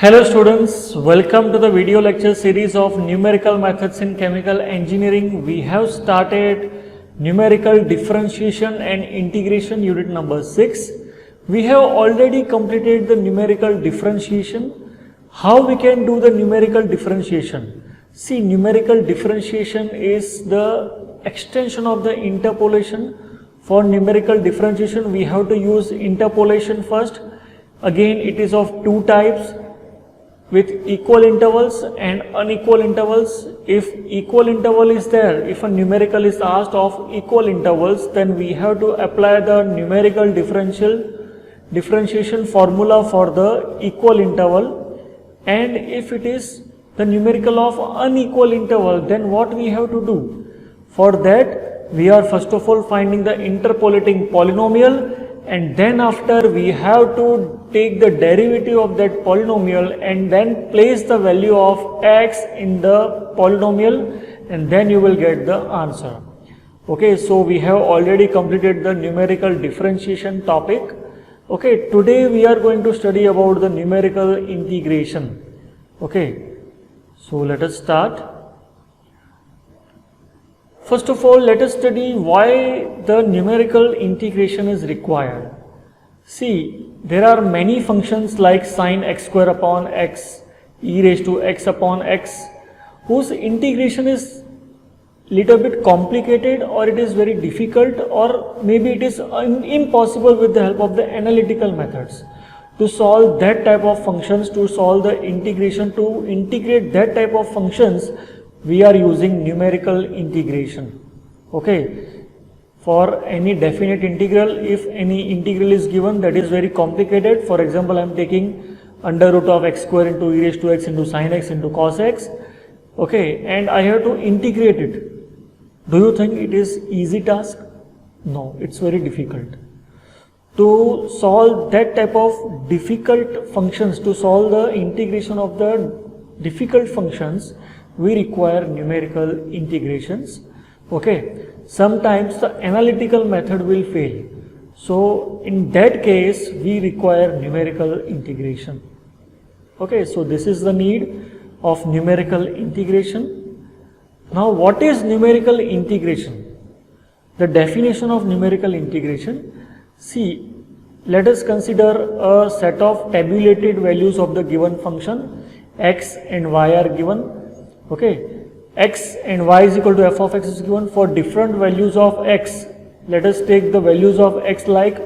Hello students, welcome to the video lecture series of numerical methods in chemical engineering. We have started numerical differentiation and integration unit number 6. We have already completed the numerical differentiation. How we can do the numerical differentiation? See, numerical differentiation is the extension of the interpolation. For numerical differentiation, we have to use interpolation first. Again, it is of two types, with equal intervals and unequal intervals. If equal interval is there, if a numerical is asked of equal intervals, then we have to apply the numerical differentiation formula for the equal interval. And if it is the numerical of unequal interval, then what we have to do? For that, we are first of all finding the interpolating polynomial, and then after we have to take the derivative of that polynomial and then place the value of x in the polynomial, and then you will get the answer. Okay, so we have already completed the numerical differentiation topic. Okay, today we are going to study about the numerical integration. Okay, so let us start. First of all, let us study why the numerical integration is required. See, there are many functions like sin x square upon x, e raised to x upon x, whose integration is little bit complicated, or it is very difficult, or maybe it is impossible with the help of the analytical methods. To solve that type of functions, to solve the integration, to integrate that type of functions, we are using numerical integration. Okay, for any definite integral, if any integral is given that is very complicated, for example, I am taking under root of x square into e raised to x into sin x into cos x, okay, and I have to integrate it. Do you think it is easy task? No, it's very difficult. To solve that type of difficult functions, to solve the integration of the difficult functions, we require numerical integrations. Okay, sometimes the analytical method will fail, so in that case we require numerical integration. Okay, so this is the need of numerical integration. Now, what is numerical integration? The definition of numerical integration. See, let us consider a set of tabulated values of the given function. X and y are given. Okay, x and y is equal to f of x is given. For different values of x, let us take the values of x like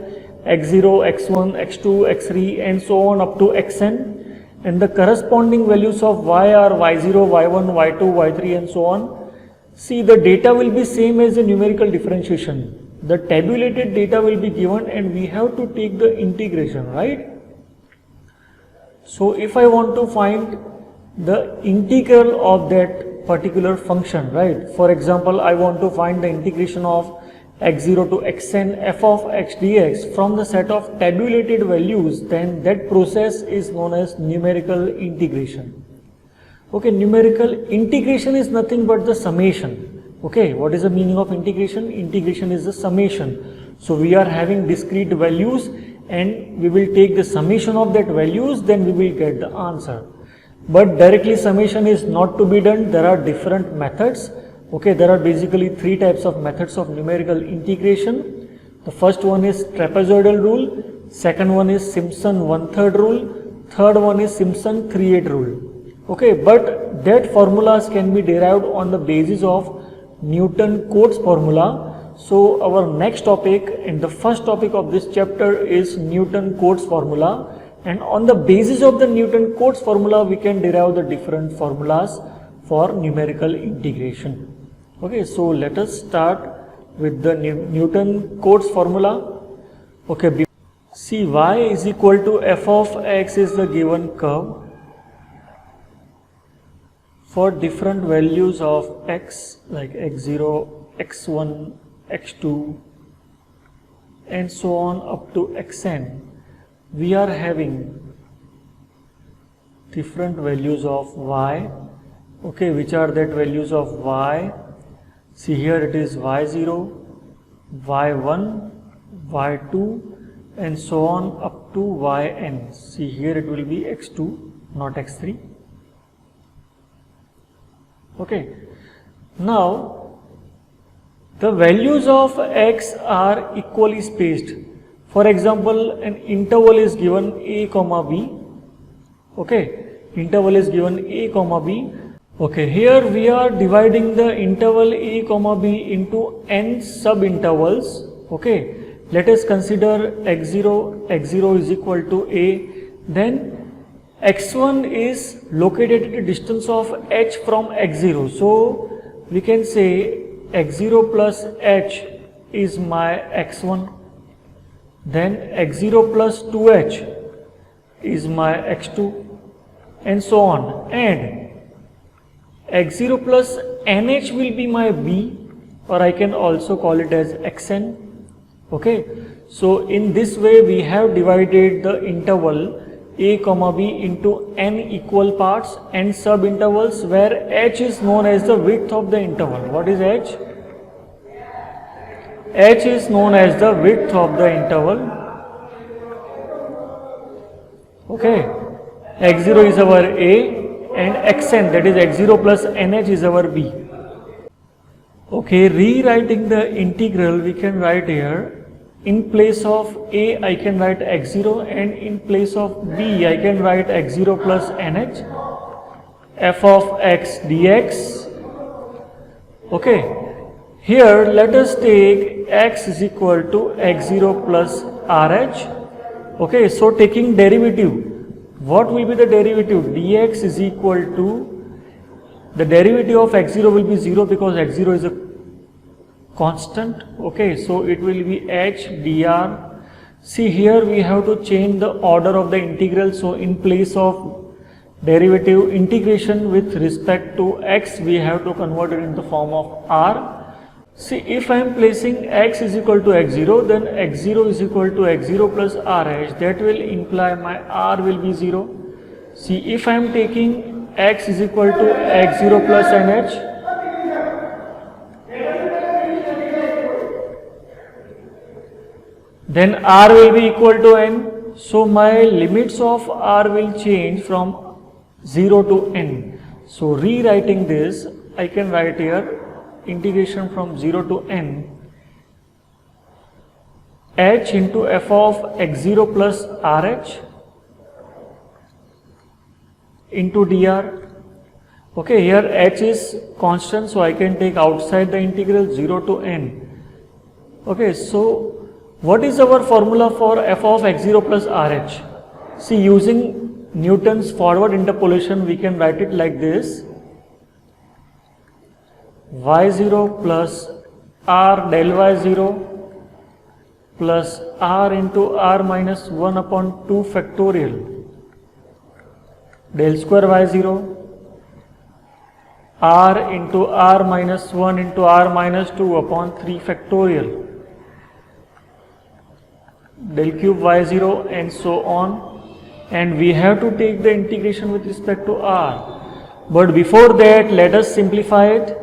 x0, x1, x2, x3 and so on up to xn, and the corresponding values of y are y0, y1, y2, y3 and so on. See, the data will be same as the numerical differentiation. The tabulated data will be given and we have to take the integration, right? So if I want to find the integral of that particular function, right? For example, I want to find the integration of x0 to xn f of x dx from the set of tabulated values, then that process is known as numerical integration. Okay, numerical integration is nothing but the summation. Okay, what is the meaning of integration? Integration is the summation. So we are having discrete values and we will take the summation of that values, then we will get the answer. But directly summation is not to be done. There are different methods. Okay, there are basically three types of methods of numerical integration. The first one is trapezoidal rule, second one is Simpson 1/3 rule, third one is Simpson 3/8 rule. Okay, but that formulas can be derived on the basis of Newton-Cotes formula. So our next topic and the first topic of this chapter is Newton-Cotes formula. And on the basis of the Newton-Cotes formula, we can derive the different formulas for numerical integration. Okay, so let us start with the Newton-Cotes formula. Okay, see, y is equal to f of x is the given curve for different values of x like x0, x1, x2 and so on up to xn. We are having different values of y. Okay, which are that values of y? See, here it is y0, y1, y2 and so on up to yn. See, here it will be x2 not x3. Okay. Now, the values of x are equally spaced. For example, an interval is given a comma b. Okay, interval is given a comma b. Okay, here we are dividing the interval a comma b into n sub-intervals. Okay, let us consider x0 is equal to a. Then x1 is located at a distance of h from x0. So we can say x0 plus h is my x1. Then x0 plus 2h is my x2, and so on. And x0 plus nh will be my b, or I can also call it as xn. Okay, so in this way we have divided the interval a comma b into n equal parts, n sub intervals, where h is known as the width of the interval. What is h? H is known as the width of the interval. Okay, x0 is our a and xn, that is x0 plus nh, is our b. Okay, rewriting the integral, we can write here, in place of a I can write x0, and in place of b I can write x0 plus nh, f of x dx. Okay, here let us take x is equal to x0 plus rh. Okay, so taking derivative, what will be the derivative? Dx is equal to, the derivative of x0 will be 0 because x0 is a constant. Okay, so it will be h dr. See, here we have to change the order of the integral. So in place of derivative integration with respect to x, we have to convert it in the form of r. See, if I am placing x is equal to x0, then x0 is equal to x0 plus rh. That will imply my r will be 0. See, if I am taking x is equal to x0 plus nh, then r will be equal to n. So my limits of r will change from 0 to n. So rewriting this, I can write here integration from 0 to n h into f of x0 plus rh into dr. Okay, here h is constant, so I can take outside the integral 0 to n. Okay, so what is our formula for f of x0 plus rh? See, using Newton's forward interpolation, we can write it like this: y0 plus r del y0 plus r into r minus 1 upon 2 factorial del square y0 r into r minus 1 into r minus 2 upon 3 factorial del cube y0, and so on. And we have to take the integration with respect to r. But before that, let us simplify it.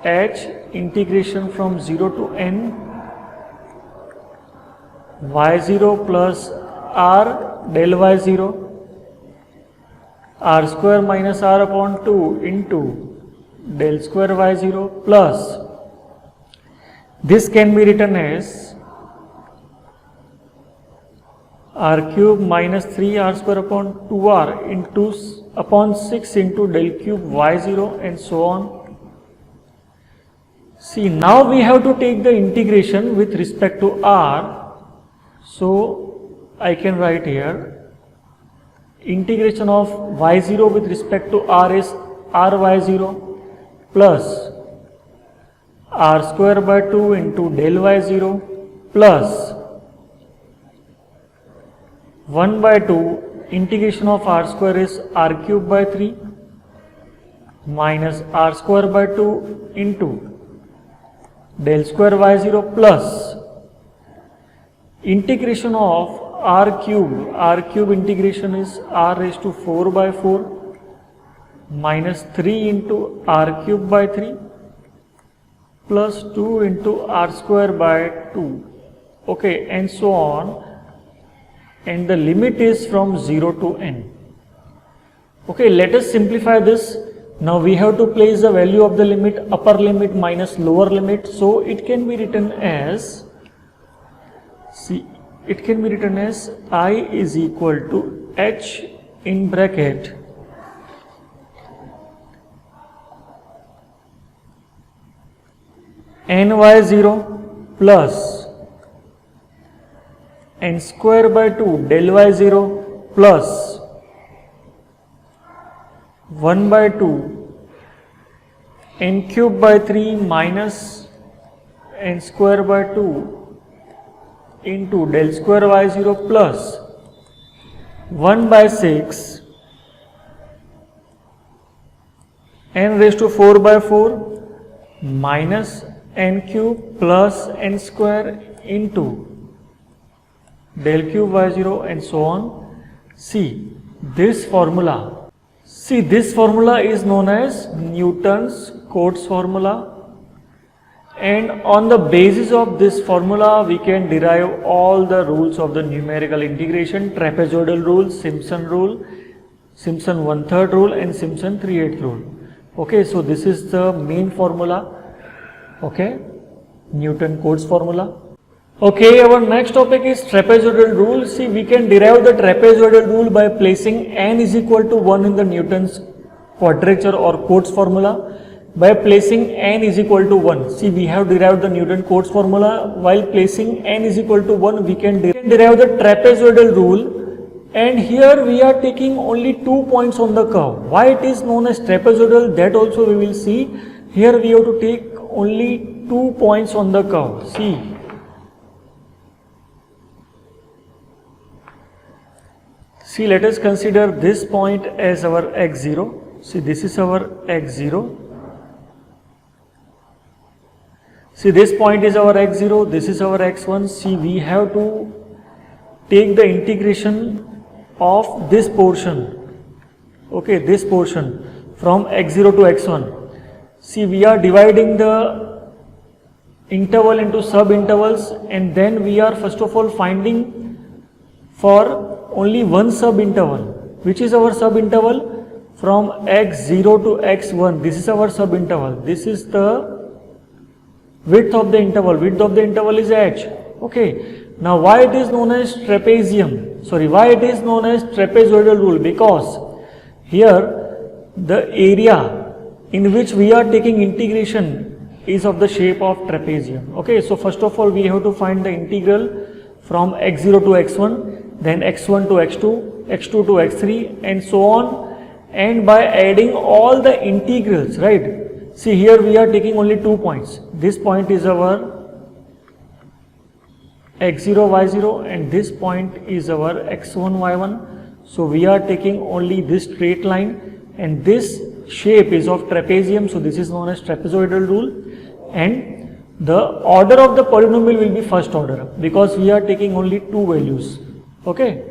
H integration from 0 to n y0 plus r del y0 r square minus r upon 2 into del square y0 plus, this can be written as r cube minus 3 r square upon 2r into upon 6 into del cube y0, and so on. See, now we have to take the integration with respect to r. So I can write here integration of y0 with respect to r is r y0 plus r square by 2 into del y0 plus 1 by 2 integration of r square is r cube by 3 minus r square by 2 into del square y0 plus integration of r cube integration is r raised to 4 by 4 minus 3 into r cube by 3 plus 2 into r square by 2, okay, and so on, and the limit is from 0 to n. Okay, let us simplify this. Now we have to place the value of the limit, upper limit minus lower limit. So it can be written as, see, it can be written as I is equal to h in bracket ny0 plus n square by 2 del y0 plus 1 by 2 n cube by 3 minus n square by 2 into del square y0 plus 1 by 6 n raised to 4 by 4 minus n cube plus n square into del cube y0 and so on. See this formula. See, this formula is known as Newton's Cotes formula, and on the basis of this formula we can derive all the rules of the numerical integration: trapezoidal rule, Simpson rule, Simpson 1/3 rule and Simpson 3/8 rule. Okay, so this is the main formula. Okay, Newton Cotes formula. Okay, our next topic is trapezoidal rule. See, we can derive the trapezoidal rule by placing n is equal to 1 in the Newton's quadrature or Cotes formula. By placing n is equal to 1. See, we have derived the Newton Cotes formula. While placing n is equal to 1, we can derive the trapezoidal rule. And here we are taking only 2 points on the curve. Why it is known as trapezoidal, that also we will see. Here we have to take only 2 points on the curve. See, let us consider this point as our x0. See, this is our x0. See, this point is our x0, this is our x1. See, we have to take the integration of this portion. Okay, this portion from x0 to x1. See, we are dividing the interval into sub-intervals, and then we are first of all finding for only one sub-interval. Which is our sub-interval? From x0 to x1. This is our sub-interval. This is the width of the interval. Width of the interval is h. Okay. Now, why it is known as why it is known as trapezoidal rule? Because here the area in which we are taking integration is of the shape of trapezium. Okay, so first of all we have to find the integral from x0 to x1, then x1 to x2, x2 to x3 and so on, and by adding all the integrals, right? See, here we are taking only 2 points. This point is our x0 y0 and this point is our x1 y1. So we are taking only this straight line, and this shape is of trapezium, so this is known as trapezoidal rule. And the order of the polynomial will be first order because we are taking only 2 values. Okay,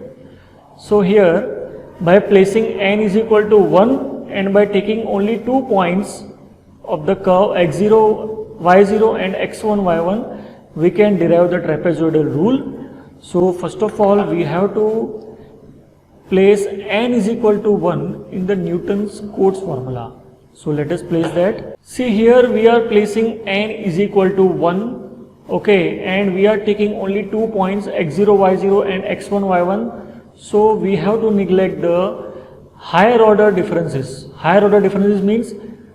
so here by placing n is equal to 1 and by taking only 2 points of the curve x0 y0 and x1 y1, we can derive the trapezoidal rule. So first of all we have to place n is equal to 1 in the Newton's Cotes formula. So let us place that. See, here we are placing n is equal to 1. Okay, and we are taking only 2 points x0 y0 and x1 y1. So we have to neglect the higher order differences. Higher order differences means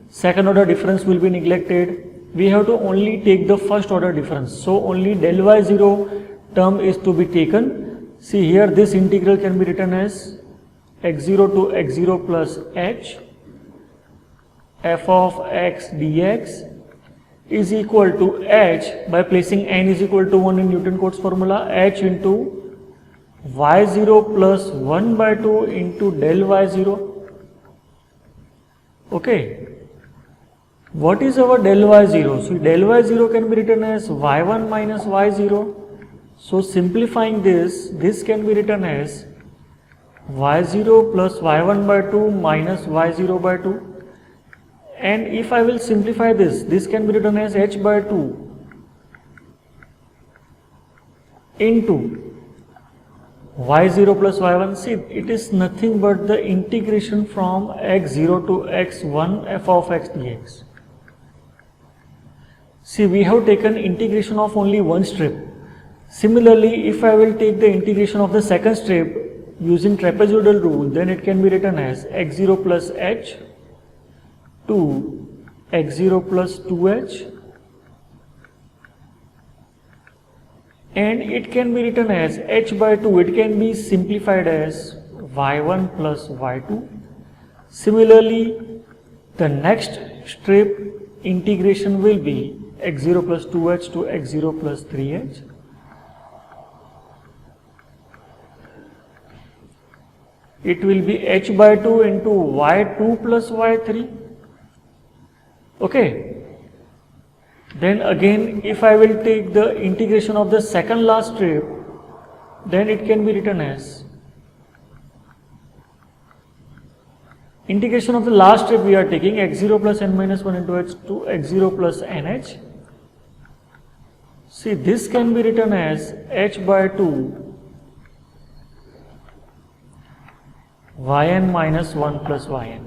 second order difference will be neglected. We have to only take the first order difference. So only del y0 term is to be taken. See, here this integral can be written as x0 to x0 plus h f of x dx is equal to h, by placing n is equal to 1 in Newton Cotes formula, h into y0 plus 1 by 2 into del y0. Okay, what is our del y0? So del y0 can be written as y1 minus y0. So simplifying this, this can be written as y0 plus y1 by 2 minus y0 by 2. And if I will simplify this, this can be written as h by 2 into y0 plus y1, see it is nothing but the integration from x0 to x1 f of x dx. See, we have taken integration of only one strip. Similarly, if I will take the integration of the second strip using trapezoidal rule, then it can be written as x0 plus h to x0 plus 2h, and it can be written as h by 2, it can be simplified as y1 plus y2. Similarly, the next strip integration will be x0 plus 2h to x0 plus 3h. It will be h by 2 into y2 plus y3. Okay. Then again, if I will take the integration of the second last strip, then it can be written as integration of the last strip we are taking x0 plus n minus 1 into h to x0 plus nh. See, this can be written as h by 2 yn minus 1 plus yn.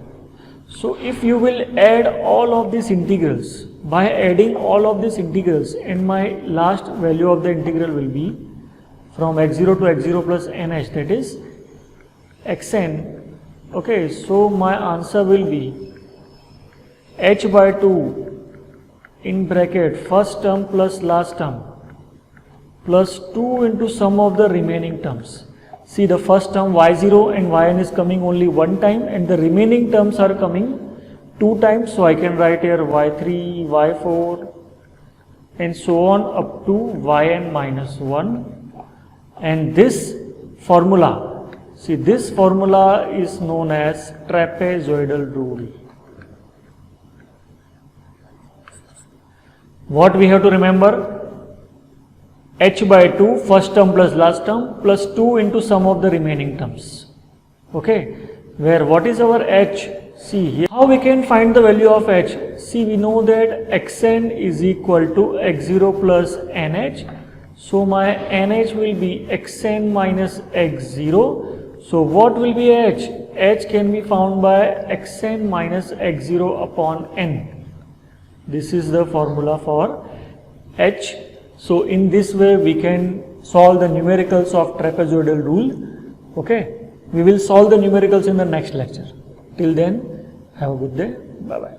So if you will add all of these integrals, by adding all of these integrals, and my last value of the integral will be from x0 to x0 plus nh, that is xn. Okay, so my answer will be h by 2 in bracket first term plus last term plus 2 into sum of the remaining terms. See, the first term y0 and yn is coming only one time, and the remaining terms are coming two times. So I can write here y3, y4 and so on up to yn minus 1. And this formula, see, this formula is known as trapezoidal rule. What we have to remember? H by 2 first term plus last term plus 2 into sum of the remaining terms. Okay, where what is our h? See here, how we can find the value of h? See, we know that xn is equal to x0 plus nh. So my nh will be xn minus x0. So what will be h? H can be found by xn minus x0 upon n. This is the formula for h. So in this way we can solve the numericals of trapezoidal rule. Okay, we will solve the numericals in the next lecture. Till then, have a good day. Bye bye.